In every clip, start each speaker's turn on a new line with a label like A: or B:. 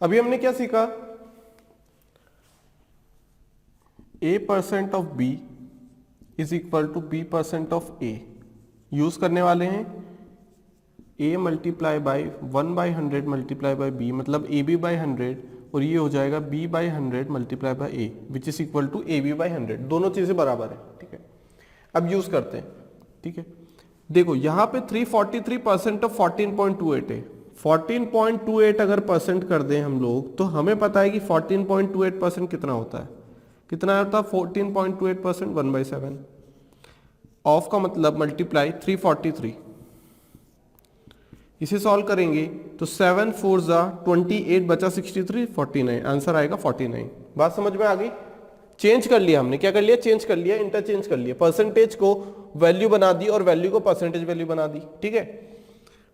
A: अभी हमने क्या सीखा, a% of b is equal to b% of a। Use करने वाले हैं a multiply by 1/100 multiply by b, मतलब ab बाई 100, और ये हो जाएगा b by 100 multiply by a which is equal to ab by 100। दोनों चीजें बराबर है, ठीक है। अब यूज करते हैं, ठीक है। देखो यहाँ पे 343% ऑफ 14.28 है। 14.28 अगर परसेंट कर दें हम लोग, तो हमें पता है कि 14.28% कितना होता है, कितना होता है 14.28%, 1/7 ऑफ का मतलब मल्टीप्लाई 343। इसे सॉल्व करेंगे तो 7 4 जा 28 बचा 63, 49, आंसर आएगा 49। बात समझ में आ गई। चेंज कर लिया हमने, क्या कर लिया, चेंज कर लिया, इंटरचेंज कर लिया, परसेंटेज को वैल्यू बना दी और वैल्यू को परसेंटेज वैल्यू बना दी, ठीक है।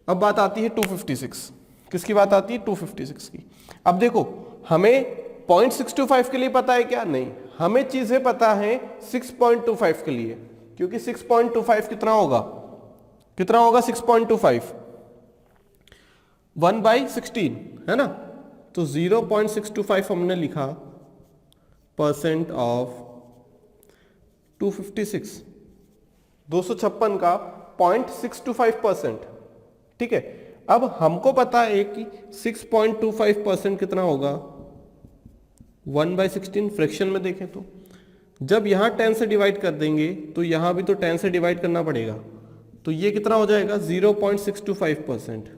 A: अब बात आती है 256, किसकी बात आती है, 256 की। अब देखो हमें 0.625 के लिए पता है क्या, नहीं, हमें चीजें पता है 6.25 के लिए, क्योंकि 6.25 कितना होगा, कितना होगा 6.25, 1/16 है ना। तो 0.625 हमने लिखा परसेंट ऑफ 256, 256 का 0.625%, ठीक है। अब हमको पता है कि 6.25% कितना होगा, 1/16। फ्रैक्शन में देखें तो जब यहां 10 से डिवाइड कर देंगे तो यहां भी तो 10 से डिवाइड करना पड़ेगा, तो ये कितना हो जाएगा 0.625%,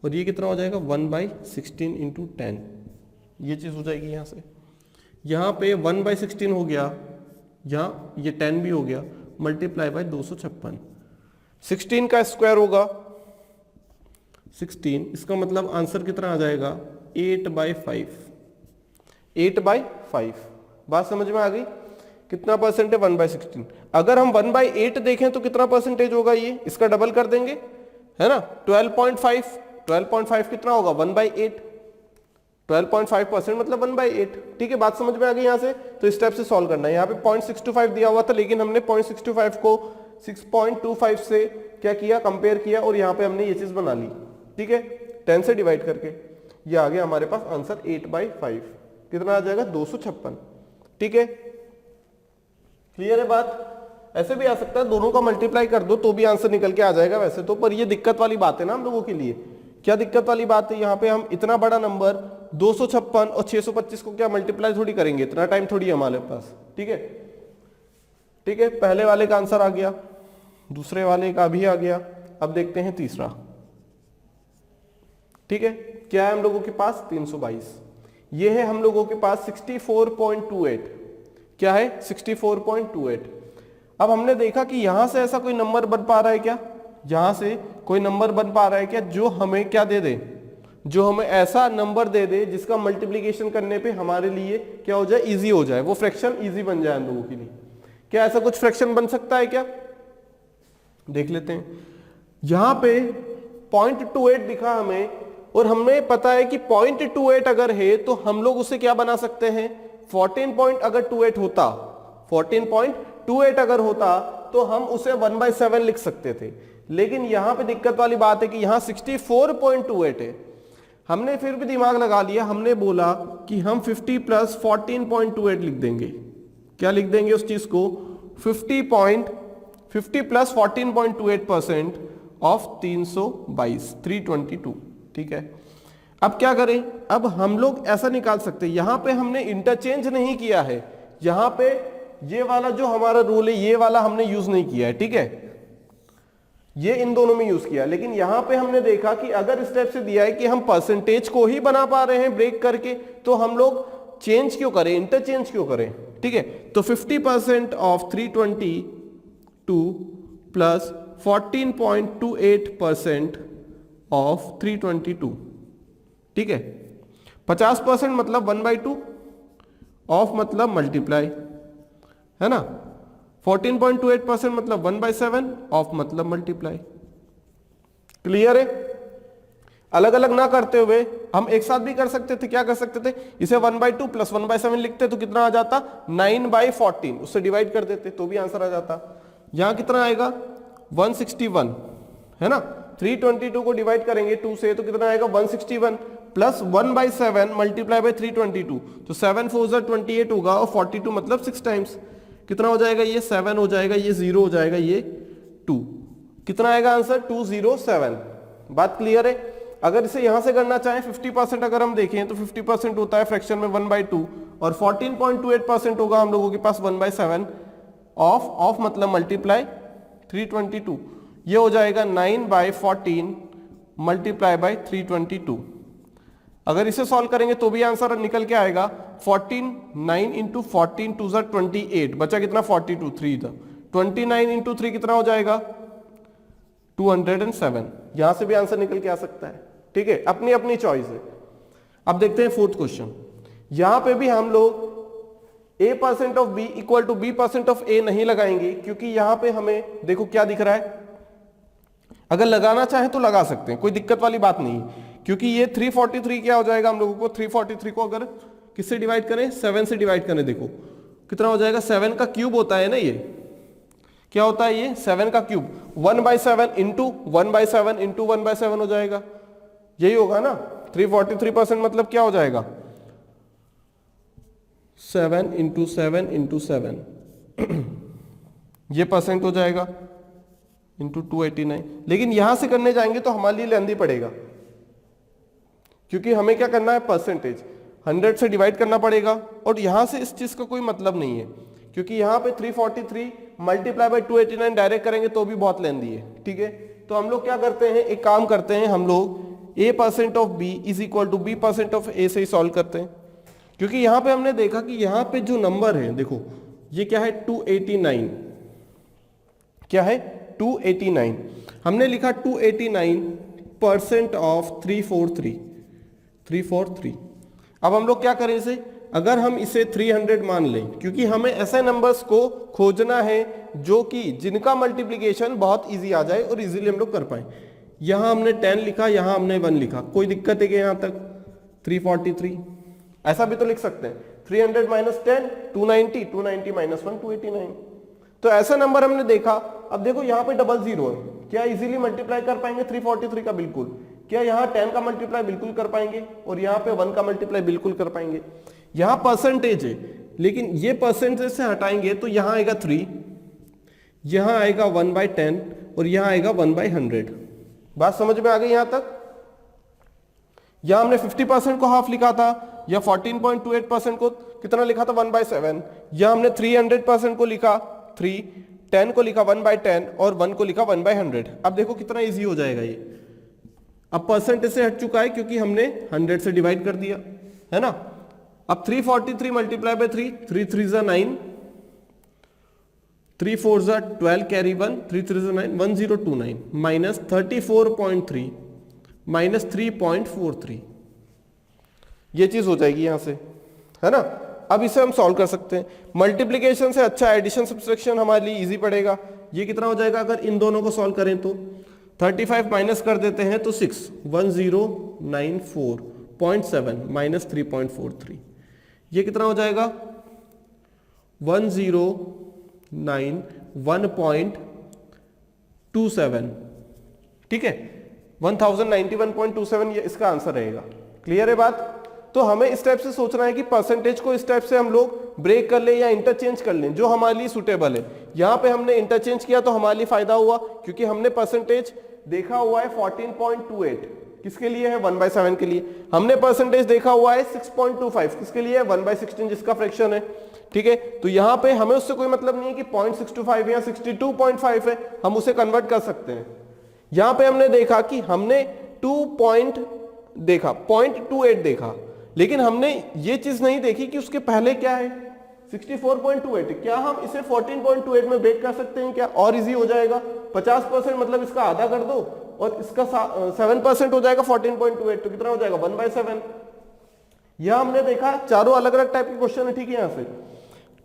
A: और ये कितना हो जाएगा 1/16 इंटू 10, ये चीज हो जाएगी। यहां से यहां पे 1/16 हो गया, यहां ये 10 भी हो गया, मल्टीप्लाई बाय 256, 16 का स्क्वायर होगा 16, इसका मतलब आंसर कितना आ जाएगा 8/5, 8/5। बात समझ में आ गई। कितना परसेंट है 1/16। अगर हम 1/8 देखें तो कितना परसेंटेज होगा, ये इसका डबल कर देंगे, है ना, 12.5, 12.5 कितना होगा 1/8, 12.5% मतलब 1/8, ठीक है। बात समझ में आ गई। यहां से तो इस स्टेप से सॉल्व करना है। यहाँ पे 0.625 दिया हुआ था, लेकिन हमने 0.625 को 6.25 से क्या किया, कंपेयर किया, और यहाँ पे हमने ये चीज बना ली, ठीक है, 10 से डिवाइड करके। ये आ गया हमारे पास आंसर 8/5, कितना आ जाएगा 256, ठीक है। क्लियर है बात। ऐसे भी आ सकता है, दोनों का मल्टीप्लाई कर दो तो भी आंसर निकल के आ जाएगा वैसे तो, पर ये दिक्कत वाली बात है ना हम लोगों के लिए। क्या दिक्कत वाली बात है, यहाँ पे हम इतना बड़ा नंबर 256 और 625 को क्या मल्टीप्लाई थोड़ी करेंगे, इतना टाइम थोड़ी हमारे पास, ठीक है। ठीक है, पहले वाले का आंसर आ गया, दूसरे वाले का भी आ गया। अब देखते हैं तीसरा, ठीक है। क्या है हम लोगों के पास 322, ये है हम लोगों के पास 64.28, क्या है 64.28। अब हमने देखा कि यहां से ऐसा कोई नंबर बन पा रहा है क्या, यहां से कोई नंबर बन पा रहा है क्या जो हमें क्या दे दे, जो हमें ऐसा नंबर दे दे जिसका मल्टीप्लिकेशन करने पे हमारे लिए क्या हो जाए, इजी हो जाए, वो फ्रैक्शन इजी बन जाए हम लोगों के लिए। क्या ऐसा कुछ फ्रैक्शन बन सकता है क्या, देख लेते हैं। यहां पे 0.28 दिखा हमें, और हमें पता है कि 0.28 अगर है तो हम लोग उसे क्या बना सकते हैं, 14.28 होता, 14.28 अगर होता तो हम उसे 1/7 लिख सकते थे। लेकिन यहां पे दिक्कत वाली बात है कि यहां 64.28 है। हमने फिर भी दिमाग लगा लिया, हमने बोला कि हम 50 प्लस 14.28 लिख देंगे। क्या लिख देंगे उस चीज को, 50 प्लस 14.28% ऑफ 322, 322, ठीक है। अब क्या करें, अब हम लोग ऐसा निकाल सकते हैं, यहां पे हमने इंटरचेंज नहीं किया है, यहां पे ये वाला जो हमारा रूल है ये वाला हमने यूज नहीं किया है, ठीक है, ये इन दोनों में यूज किया। लेकिन यहां पे हमने देखा कि अगर स्टेप से दिया है कि हम परसेंटेज को ही बना पा रहे हैं ब्रेक करके, तो हम लोग चेंज क्यों करें, इंटरचेंज क्यों करें, ठीक है। तो 50% ऑफ 322 प्लस 14.28% ऑफ 322, ठीक है। 50% मतलब 1/2, ऑफ मतलब मल्टीप्लाई, है ना। 14.28% मतलब 1/7, ऑफ मतलब मल्टीप्लाई। क्लियर है। अलग अलग ना करते हुए हम एक साथ भी कर सकते थे, क्या कर सकते थे, इसे 1/2 प्लस 1/7 लिखते तो कितना आ जाता 9/14, उससे डिवाइड कर देते तो भी आंसर आ जाता। यहां कितना आएगा 161, है ना। 322 को डिवाइड करेंगे 2 से तो कितना आएगा 161, प्लस 1/7 मल्टीप्लाई बाय 322, तो 7 4 जा 28 होगा और 42 मतलब 6 टाइम्स। कितना हो जाएगा ये 7 हो जाएगा, ये 0 हो जाएगा, ये 2। कितना आएगा आंसर 207। बात क्लियर है। अगर इसे यहां से करना चाहें 50% अगर हम देखें तो 50% होता है फ्रैक्शन में 1/2 और 14.28% होगा हम लोगों के पास 1/7 ऑफ मतलब मल्टीप्लाई 322, ये हो जाएगा 9/14 मल्टीप्लाई बाय 322। अगर इसे सॉल्व करेंगे तो भी आंसर निकल के आएगा 14, 9 इंटू 14 2 ज़ा 28, बचा कितना 42, 3 था 29 इंटू 3 कितना हो जाएगा 207। यहां से भी आंसर निकल के आ सकता है, ठीक है, अपनी अपनी चॉइस है। अब देखते हैं फोर्थ क्वेश्चन। यहां पे भी हम लोग a% of b equal to b% of a नहीं लगाएंगे, क्योंकि यहां पे हमें देखो क्या दिख रहा है, अगर लगाना चाहे तो लगा सकते हैं, कोई दिक्कत वाली बात नहीं, क्योंकि ये 343 क्या हो जाएगा हम लोगों को, 343 को अगर किससे डिवाइड करें 7 से डिवाइड करें, देखो कितना हो जाएगा, 7 का क्यूब होता है ना, ये क्या होता है, ये 7 का क्यूब 1/7 इंटू 1/7 इंटू 1/7 हो जाएगा, यही होगा ना। 343% मतलब क्या हो जाएगा 7 इंटू 7 इंटू 7 ये परसेंट हो जाएगा इंटू 289। लेकिन यहां से करने जाएंगे तो हमारे लिए लेंदी पड़ेगा, क्योंकि हमें क्या करना है परसेंटेज 100 से डिवाइड करना पड़ेगा, और यहां से इस चीज का कोई मतलब नहीं है, क्योंकि यहां पे 343 मल्टीप्लाई बाय 289 डायरेक्ट करेंगे तो भी बहुत लेंदी है, ठीक है। तो हम लोग क्या करते हैं, एक काम करते हैं, हम लोग a% of b is equal to b% of a से ही सॉल्व करते हैं, क्योंकि यहां पे हमने देखा कि यहां पे जो नंबर है देखो ये क्या है 289, क्या है 289, हमने लिखा 289% ऑफ 343। अब हम लोग क्या करें इसे, अगर हम इसे 300 मान लें, क्योंकि हमें ऐसे नंबर्स को खोजना है जो कि जिनका मल्टीप्लिकेशन बहुत इजी आ जाए और इजीली हम लोग कर पाए। यहां हमने 10 लिखा, यहां हमने 1 लिखा, कोई दिक्कत है कि यहां तक 343, ऐसा भी तो लिख सकते हैं 300 माइनस 10 290, 290 माइनस 1 289। तो ऐसा नंबर हमने देखा। अब देखो यहाँ पे डबल जीरो है, क्या इजीली मल्टीप्लाई कर पाएंगे 343 का, बिल्कुल। क्या यहाँ 10 का मल्टीप्लाई बिल्कुल कर पाएंगे, और यहाँ पे 1 का मल्टीप्लाई बिल्कुल कर पाएंगे। यहाँ परसेंटेज है, लेकिन ये परसेंटेज से हटाएंगे तो यहाँ आएगा 3, यहाँ आएगा 1/10 और यहाँ आएगा 1/100। बात समझ में आ गई यहाँ तक। यहाँ हमने 50% को हाफ लिखा था, या 14.28% को कितना लिखा था 1/7, या हमने 300% को लिखा 3, 10 को लिखा 1/10 और 1 को लिखा 1/100। अब देखो कितना इजी हो जाएगा ये। अब परसेंटेज से हट चुका है क्योंकि हमने 100 से डिवाइड कर दिया, है ना। अब 343 मल्टीप्लाई बाय 3, 3 3 जा 9, 3 4 जा 12 कैरी 1, 3 3 जा 9, 1029 माइनस 34.3 माइनस 3.43, ये चीज हो जाएगी यहां से, है ना। अब इसे हम सॉल्व कर सकते हैं। मल्टीप्लिकेशन से अच्छा एडिशन सब्सट्रैक्शन हमारे लिए इजी पड़ेगा। ये कितना हो जाएगा अगर इन दोनों को सॉल्व करें तो 35 माइनस कर देते हैं तो 6, 1094.7 माइनस 3.43, ये कितना हो जाएगा 1091.27, ठीक है, 1091.27 ये इसका आंसर रहेगा। क्लियर है बात। तो हमें इस टाइप से सोचना है कि परसेंटेज को इस टाइप से हम लोग ब्रेक कर ले या इंटरचेंज कर लें जो हमारे लिए सुटेबल है। यहां पे हमने इंटरचेंज किया तो हमारे लिए फायदा हुआ, क्योंकि हमने परसेंटेज देखा हुआ है 14.28, किसके लिए है 1/7 के लिए। हमने परसेंटेज देखा हुआ है 6.25, किसके लिए है 1/16 जिसका फ्रैक्शन है, ठीक है। तो यहां पे हमें उससे कोई मतलब नहीं है कि 0.625 या 62.5 है, हम उसे कन्वर्ट कर सकते हैं। यहां पे हमने देखा कि हमने 0.28 देखा, लेकिन हमने ये चीज नहीं देखी कि उसके पहले क्या है 64.28। क्या हम इसे 14.28 में ब्रेक कर सकते हैं क्या, और इजी हो जाएगा। 50% मतलब इसका आधा कर दो और इसका 7% हो जाएगा 14.28, तो कितना हो जाएगा 1/7। यह हमने देखा चारों अलग अलग टाइप के क्वेश्चन है, ठीक है। यहाँ से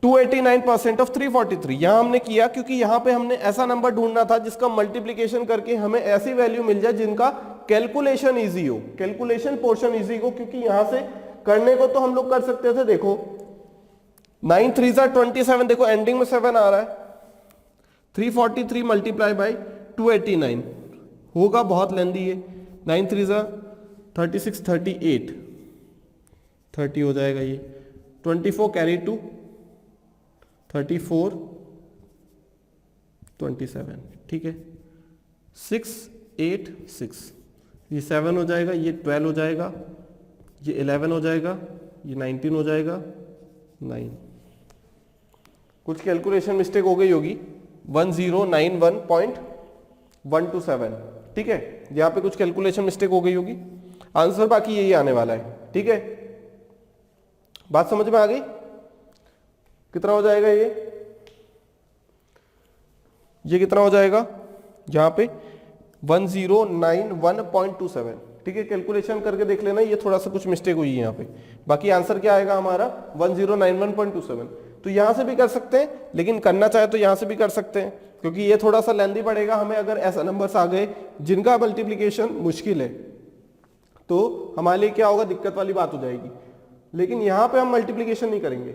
A: 289% ऑफ 343 यहां हमने किया, क्योंकि यहां पे हमने ऐसा नंबर ढूंढना था जिसका मल्टीप्लिकेशन करके हमें ऐसी वैल्यू मिल जाए जिनका कैलकुलेशन इजी हो, कैलकुलेशन पोर्शन इजी हो। क्योंकि यहां से करने को तो हम लोग कर सकते थे, देखो 9 3 जा 27, देखो एंडिंग में 7 आ रहा है, 343 मल्टीप्लाई बाई 289 होगा, बहुत लेंदी है। 9 3 जा 36 38 30 हो जाएगा ये, 24 कैरी टू 34 27, ठीक है। 6 8 6, ये 7 हो जाएगा, ये 12 हो जाएगा, ये 11 हो जाएगा, ये 19 हो जाएगा, 9। कुछ कैलकुलेशन मिस्टेक हो गई होगी, 1091.127, ठीक है। यहां पे कुछ कैलकुलेशन मिस्टेक हो गई होगी, आंसर बाकी यही आने वाला है, ठीक है। बात समझ में आ गई? कितना हो जाएगा ये कितना हो जाएगा यहां पे 1091.27, ठीक है। कैलकुलेशन करके देख लेना, ये थोड़ा सा कुछ मिस्टेक हुई है यहाँ पे। बाकी आंसर क्या आएगा हमारा 1091.27। तो यहां से भी कर सकते हैं, लेकिन करना चाहे तो यहां से भी कर सकते हैं, क्योंकि ये थोड़ा सा लेंदी पड़ेगा हमें। अगर ऐसा नंबर्स आ गए जिनका मल्टीप्लीकेशन मुश्किल है तो हमारे लिए क्या होगा, दिक्कत वाली बात हो जाएगी। लेकिन यहां पे हम मल्टीप्लीकेशन नहीं करेंगे।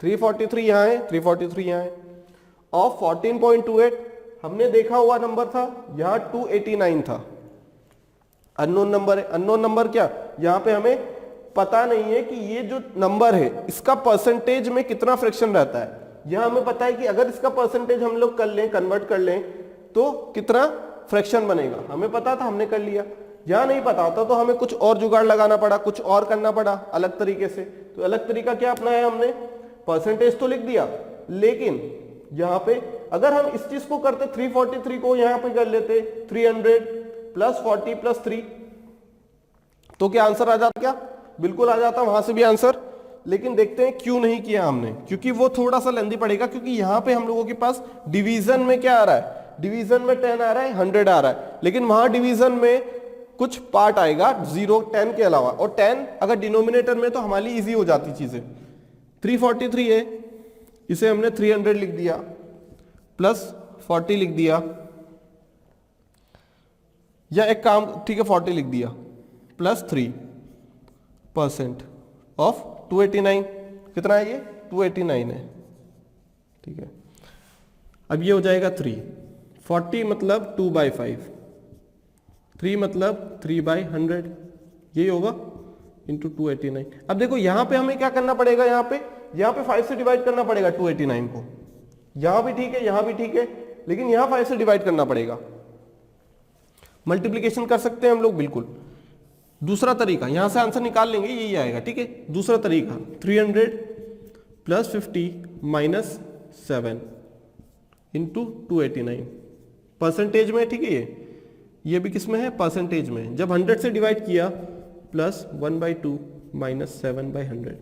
A: 343 यहां है, 343 यहां है, और 14.28 हमने देखा हुआ नंबर था, यहां 289 था, अननोन नंबर है। अननोन नंबर क्या, यहां पे हमें पता नहीं है कि ये जो नंबर है इसका परसेंटेज में कितना फ्रैक्शन रहता है। यहां हमें पता है कि अगर इसका परसेंटेज हम लोग कर लें, कन्वर्ट कर लें, तो कितना फ्रैक्शन बनेगा, हमें पता था, हमने कर लिया। यहां नहीं पता होता तो हमें कुछ और जुगाड़ लगाना पड़ा, कुछ और करना पड़ा अलग तरीके से। तो अलग तरीका क्या अपनाया हमने, परसेंटेज तो लिख दिया, लेकिन यहां पे अगर हम इस चीज को करते, 343 को यहां पे कर लेते 300 प्लस 40 प्लस 3, तो क्या आंसर आ जाता? क्या बिल्कुल आ जाता, वहां से भी आंसर। लेकिन देखते हैं क्यों नहीं किया हमने, क्योंकि वो थोड़ा सा लेंदी पड़ेगा। क्योंकि यहां पे हम लोगों के पास डिवीजन में क्या आ रहा है, डिवीजन में 10 आ रहा है, 100 आ रहा है, लेकिन वहां डिवीजन में कुछ पार्ट आएगा 0 10 के अलावा, और 10 अगर डिनोमिनेटर में तो हमारी इजी हो जाती चीजें। 343 है, इसे हमने 300 लिख दिया, प्लस 40 लिख दिया, या एक काम, ठीक है 40 लिख दिया, प्लस 3% ऑफ 289, कितना है ये 289 है, ठीक है। अब ये हो जाएगा 3, 40 मतलब 2/5, 3 मतलब 3/100, यही होगा, इंटू 289। अब देखो यहां पे हमें क्या करना पड़ेगा, यहां पे 5 से डिवाइड करना पड़ेगा 289 को। यहां भी ठीक है, यहां भी ठीक है, लेकिन यहां 5 से डिवाइड करना पड़ेगा। मल्टीप्लीकेशन कर सकते हैं हम लोग, बिल्कुल। दूसरा तरीका, यहां से आंसर निकाल लेंगे, यही आएगा, ठीक है। दूसरा तरीका 300 प्लस 50 माइनस 7 इंटू 289, परसेंटेज में, ठीक है। ये भी किस में है, परसेंटेज में। जब 100 से डिवाइड किया, प्लस 1/2 माइनस 7/100,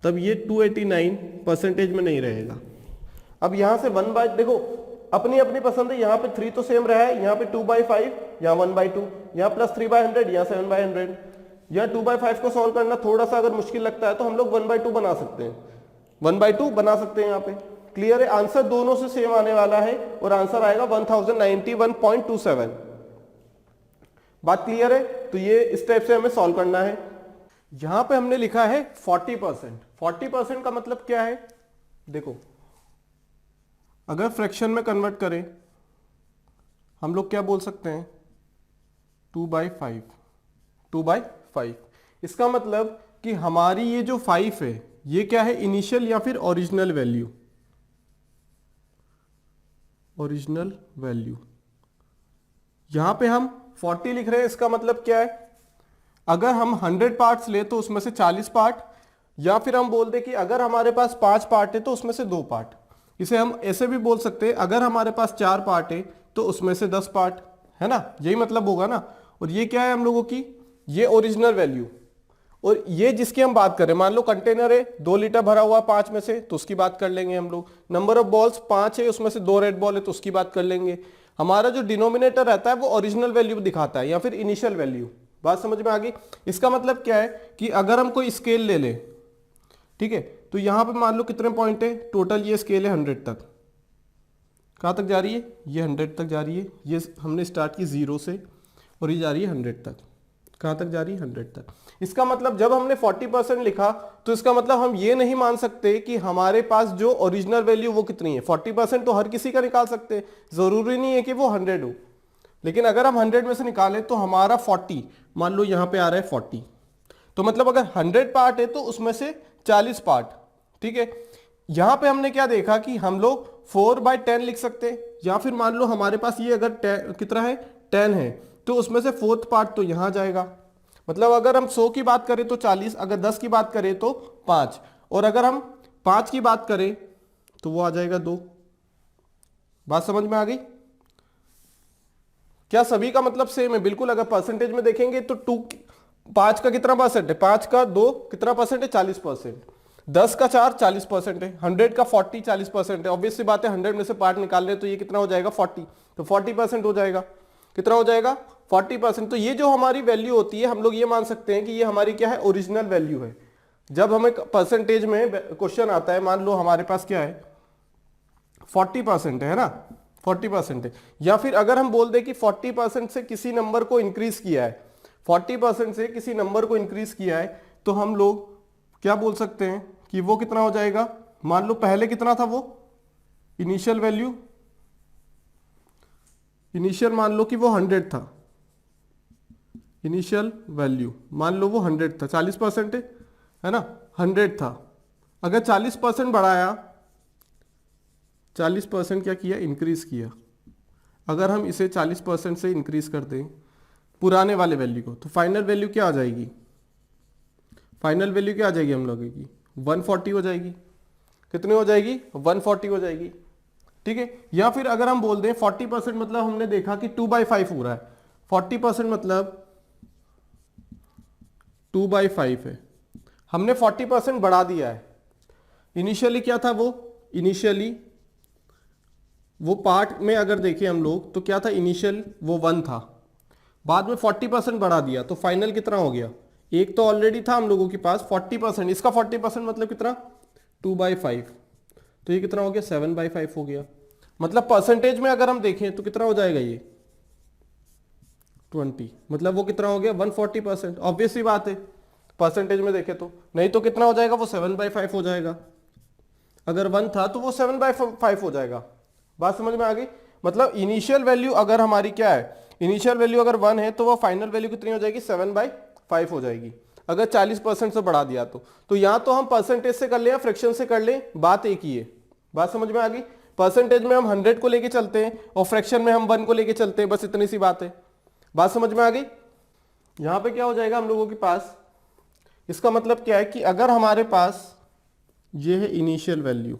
A: तब ये 289 परसेंटेज में नहीं रहेगा। अब यहां से 1/, देखो अपनी अपनी पसंद है, यहां पे 3 तो सेम रहा है, यहां पे 2/5, यहां 1/2, यहां प्लस 3/100, यहां 7/100। यहां 2/5 को सॉल्व करना थोड़ा सा अगर मुश्किल लगता है तो हम लोग 1/2 बना सकते हैं, 1/2 बना सकते हैं। यहां पे क्लियर है, आंसर दोनों से सेम आने वाला है, और आंसर आएगा 1091.27। बात क्लियर है? तो ये इस टाइप से हमें सॉल्व करना है। यहां पे हमने लिखा है 40%। 40% का मतलब क्या है, देखो अगर फ्रैक्शन में कन्वर्ट करें हम लोग क्या बोल सकते हैं, 2/5, 2/5। इसका मतलब कि हमारी ये जो 5 है ये क्या है, इनिशियल या फिर ओरिजिनल वैल्यू, ओरिजिनल वैल्यू। यहां पे हम 40 लिख रहे हैं, इसका मतलब क्या है, अगर हम 100 पार्ट्स ले तो उसमें से 40 पार्ट, या फिर हम बोल दे कि अगर हमारे पास 5 पार्ट है तो उसमें से 2 पार्ट। इसे हम ऐसे भी बोल सकते हैं, अगर हमारे पास 4 पार्ट है तो उसमें से 10 पार्ट, है ना, यही मतलब होगा ना। और ये क्या है हम लोगों की, ये ओरिजिनल वैल्यू। और ये जिसकी हम बात करें, मान लो कंटेनर है 2 लीटर भरा हुआ 5 में से, तो उसकी बात कर लेंगे हम लोग। नंबर ऑफ बॉल्स 5 है, उसमें से 2 रेड बॉल है, तो उसकी बात कर लेंगे। हमारा जो डिनोमिनेटर रहता है वो ओरिजिनल वैल्यू दिखाता है या फिर इनिशियल वैल्यू। बात समझ में आ गई? इसका मतलब क्या है कि अगर हम कोई स्केल ले लें, ठीक है, तो यहां पे मान लो कितने पॉइंट है टोटल, ये स्केल है 100 तक। कहां तक जा रही है, ये 100 तक जा रही है। ये हमने स्टार्ट की 0 से और ये जा रही है 100 तक। कहां तक जा रही है, 100 तक। इसका मतलब जब हमने 40% लिखा तो इसका मतलब हम ये नहीं मान सकते कि हमारे पास जो ओरिजिनल वैल्यू वो कितनी है। 40% तो हर किसी का निकाल सकते हैं, जरूरी नहीं है कि वो 100 हो। लेकिन अगर हम 100 में से निकालें तो हमारा 40, मान लो यहां पे आ रहा है 40, तो मतलब अगर 100 पार्ट है तो उसमें से 40 पार्ट, ठीक है। यहां पे हमने क्या देखा कि हम लोग 4/10 लिख सकते हैं, या फिर मान लो हमारे पास ये अगर कितना है 10 है, तो उसमें से 4th पार्ट तो यहां जाएगा। मतलब अगर हम 100 की बात करें तो 40, अगर 10 की बात करें तो 5, और अगर हम 5 की बात करें तो वो आ जाएगा 2। बात समझ में आ गई? क्या सभी का मतलब सेम है? बिल्कुल। अगर परसेंटेज में देखेंगे तो 5 का कितना परसेंट है, 5 का 2 कितना परसेंट है, 40%। 10 का 4 40% है, 100 का 40 40% है। ऑब्वियस सी बात है 100 में से पार्ट निकाल रहे तो ये कितना हो जाएगा 40, तो 40% हो जाएगा। कितना हो जाएगा 40%। तो ये जो हमारी वैल्यू होती है हम लोग ये मान सकते हैं कि ये हमारी क्या है, ओरिजिनल वैल्यू है। जब हमें परसेंटेज में क्वेश्चन आता है, मान लो हमारे पास क्या है 40% है ना, 40% है, या फिर अगर हम बोल दें कि 40% से किसी नंबर को इंक्रीज किया है, 40% से किसी नंबर को इंक्रीज किया है, तो हम लोग क्या बोल सकते हैं कि वो कितना हो जाएगा। मान लो पहले कितना था वो इनिशियल वैल्यू, इनिशियल मान लो कि वो 100 था, इनिशियल वैल्यू मान लो वो 100 था, 40% है ना, 100 था। अगर 40% बढ़ाया, 40% क्या किया, इंक्रीज किया। अगर हम इसे 40% से इंक्रीज कर दें पुराने वाले वैल्यू को, तो फाइनल वैल्यू क्या आ जाएगी, फाइनल वैल्यू क्या आ जाएगी हम लोगों की 140 हो जाएगी। कितनी हो जाएगी 140 हो जाएगी, ठीक है। या फिर अगर हम बोल दें 40% मतलब हमने देखा कि 2/5 हो रहा है, 40% मतलब 2/5 है, हमने 40% बढ़ा दिया है। इनिशियली क्या था वो, इनिशियली वो पार्ट में अगर देखें हम लोग तो क्या था, इनिशियल वो 1 था, बाद में 40% बढ़ा दिया, तो फाइनल कितना हो गया, एक तो ऑलरेडी था हम लोगों के पास 40%, इसका 40% मतलब कितना 2/5, तो ये कितना हो गया 7/5 हो गया। मतलब परसेंटेज में अगर हम देखें तो कितना हो जाएगा ये 20, मतलब वो कितना हो गया 140%। ऑब्वियस ही बात है परसेंटेज में देखें तो, नहीं तो कितना हो जाएगा वो 7/5 हो जाएगा। अगर 1 था तो वो 7/5 हो जाएगा। बात समझ में आ गई? मतलब इनिशियल वैल्यू अगर हमारी क्या है, इनिशियल वैल्यू अगर 1 है तो वो फाइनल वैल्यू कितनी हो जाएगी 7/5 हो जाएगी। अगर 40% से बढ़ा दिया तो यहां तो हम परसेंटेज से कर लें या फ्रैक्शन से कर लें, बात एक ही है। बात समझ में आ गई? परसेंटेज में हम 100 को लेके चलते हैं और फ्रैक्शन में हम 1 को लेके चलते हैं, बस इतनी सी बात है। बात समझ में आ गई? यहां पे क्या हो जाएगा हम लोगों के पास, इसका मतलब क्या है कि अगर हमारे पास ये है इनिशियल वैल्यू,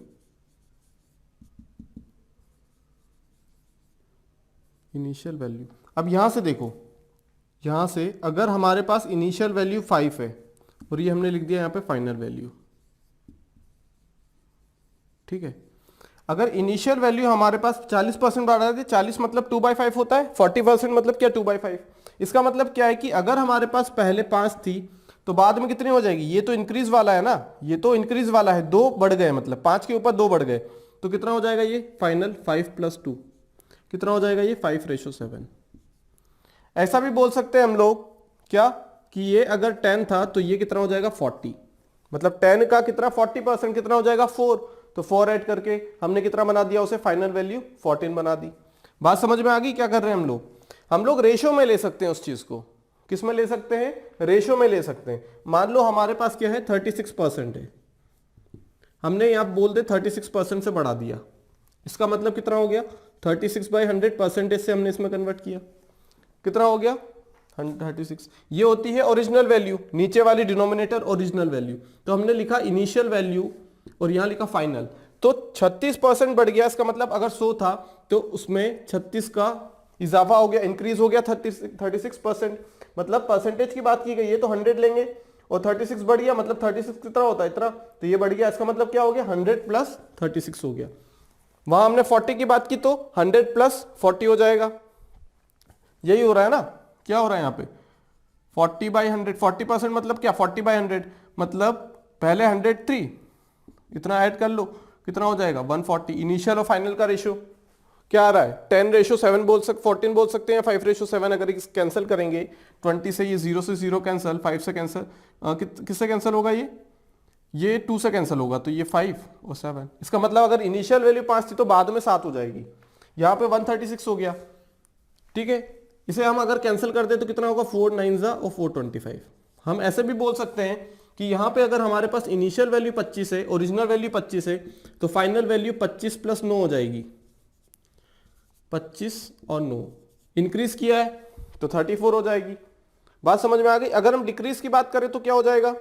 A: इनिशियल वैल्यू, अब यहां से देखो, यहां से अगर हमारे पास इनिशियल वैल्यू 5 है और ये हमने लिख दिया यहां पे फाइनल वैल्यू, ठीक है। अगर इनिशियल वैल्यू हमारे पास 40% बढ़ा दी, 40 मतलब 2/5 होता है, 40% मतलब क्या 2/5। इसका मतलब क्या है कि अगर हमारे पास पहले 5 थी तो बाद में कितनी हो जाएगी, ये तो इंक्रीज वाला है ना, ये तो इंक्रीज वाला है, 2 बढ़ गए, मतलब 5 के ऊपर 2 बढ़ गए, तो कितना हो जाएगा ये फाइनल 5 + 2 कितना हो जाएगा ये 5:7। ऐसा भी बोल सकते हैं हम लोग क्या कि ये अगर 10 था तो ये कितना हो जाएगा 40, मतलब 10 का कितना 40% कितना हो जाएगा 4, तो 4 ऐड करके हमने कितना बना दिया उसे, फाइनल वैल्यू 14 बना दी। बात समझ में आ गई? क्या कर रहे हैं हम लोग रेशो में ले सकते हैं उस चीज को। किस में ले सकते हैं? रेशो में ले सकते हैं। मान लो हमारे पास क्या है 36% है, हमने यहां बोल दे 36% से बढ़ा दिया, इसका मतलब कितना हो गया 36/100 परसेंटेज से हमने इसमें कन्वर्ट किया, कितना हो गया 36। ये होती है ओरिजिनल वैल्यू, नीचे वाली डिनोमिनेटर ओरिजिनल वैल्यू। तो हमने लिखा इनिशियल वैल्यू और यहां लिखा फाइनल, तो 36% बढ़ गया, इसका मतलब अगर 100 था तो उसमें 36 का इजाफा हो गया, इंक्रीज हो गया 36%। मतलब परसेंटेज की बात की गई है तो 100 लेंगे और 36 बढ़ गया, मतलब 36 कितना होता है इतना, तो ये बढ़ गया, इसका मतलब क्या हो गया 100 + 36 हो गया। वहां हमने 40 की बात की तो 100 + 40 हो जाएगा। यही हो रहा है ना, क्या हो रहा है यहाँ पे 40/100, 40% मतलब क्या 40/100 मतलब पहले 100 थी, इतना ऐड कर लो, कितना हो जाएगा 140। इनिशियल और फाइनल का रेशियो क्या आ रहा है 10:7 14 बोल सकते हैं, 5:7। अगर कैंसिल करेंगे 20 से, ये 0 से 0 कैंसिल, 5 से कैंसिल, किससे कैंसिल होगा, ये 2 से कैंसिल होगा, तो ये 5 और 7। इसका मतलब अगर इनिशियल वैल्यू 5 थी तो बाद में 7 हो जाएगी, यहां पे 136 हो गया, ठीक है। इसे हम अगर कैंसिल कर दे तो कितना होगा, 4 9 जा और 425। हम ऐसे भी बोल सकते हैं कि यहां पे अगर हमारे पास इनिशियल वैल्यू 25 है, ओरिजिनल वैल्यू 25 है, तो फाइनल वैल्यू 25 प्लस 9 हो जाएगी। 25 और 9 इंक्रीज किया है तो 34 हो जाएगी। बात समझ में आ गई। अगर हम डिक्रीज की बात करें तो क्या हो जाएगा,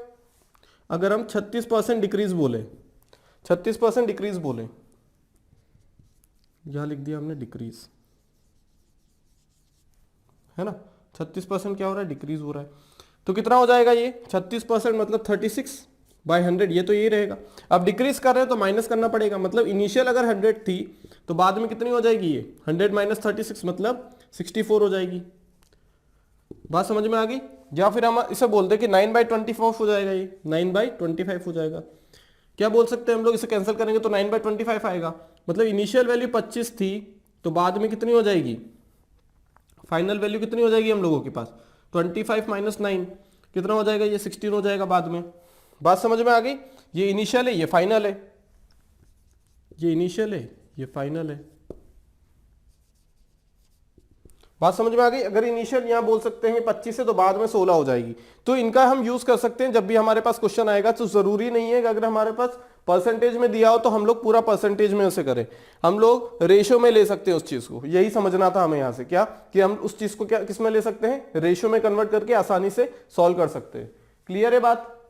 A: अगर हम 36% डिक्रीज बोले, 36% डिक्रीज बोले, यहां लिख दिया हमने डिक्रीज, है ना, 36% क्या हो रहा है, डिक्रीज हो रहा है। तो कितना हो जाएगा ये 36% मतलब 36/100, ये तो यही रहेगा। अब डिक्रीज कर रहे हैं तो माइनस करना पड़ेगा, मतलब इनिशियल अगर 100 थी तो बाद में कितनी हो जाएगी ये 100 माइनस 36 मतलब 64 हो जाएगी। बात समझ में आ गई। या फिर हम इसे बोलते कि 9/24 हो जाएगा, ये 9/25 हो जाएगा। क्या बोल सकते हैं हम लोग, इसे कैंसिल करेंगे तो 9/25 आएगा, मतलब इनिशियल वैल्यू 25 थी तो बाद में कितनी हो जाएगी, फाइनल वैल्यू कितनी हो जाएगी हम लोगों के पास, 25 माइनस 9 कितना हो जाएगा, ये 16 हो जाएगा बाद में। बात समझ में आ गई। ये इनिशियल है, ये फाइनल है, ये इनिशियल है, ये फाइनल है। बात समझ में आ गई। अगर इनिशियल यहां बोल सकते हैं 25 है तो बाद में 16 हो जाएगी। तो इनका हम यूज कर सकते हैं जब भी हमारे पास क्वेश्चन आएगा। तो जरूरी नहीं है कि अगर हमारे पास परसेंटेज में दिया हो तो हम लोग पूरा परसेंटेज में उसे करें, हम लोग रेशो में ले सकते हैं उस चीज को। यही समझना था हमें यहां से, क्या कि हम उस चीज को क्या किस में ले सकते हैं, रेशो में कन्वर्ट करके आसानी से सॉल्व कर सकते हैं। क्लियर है बात।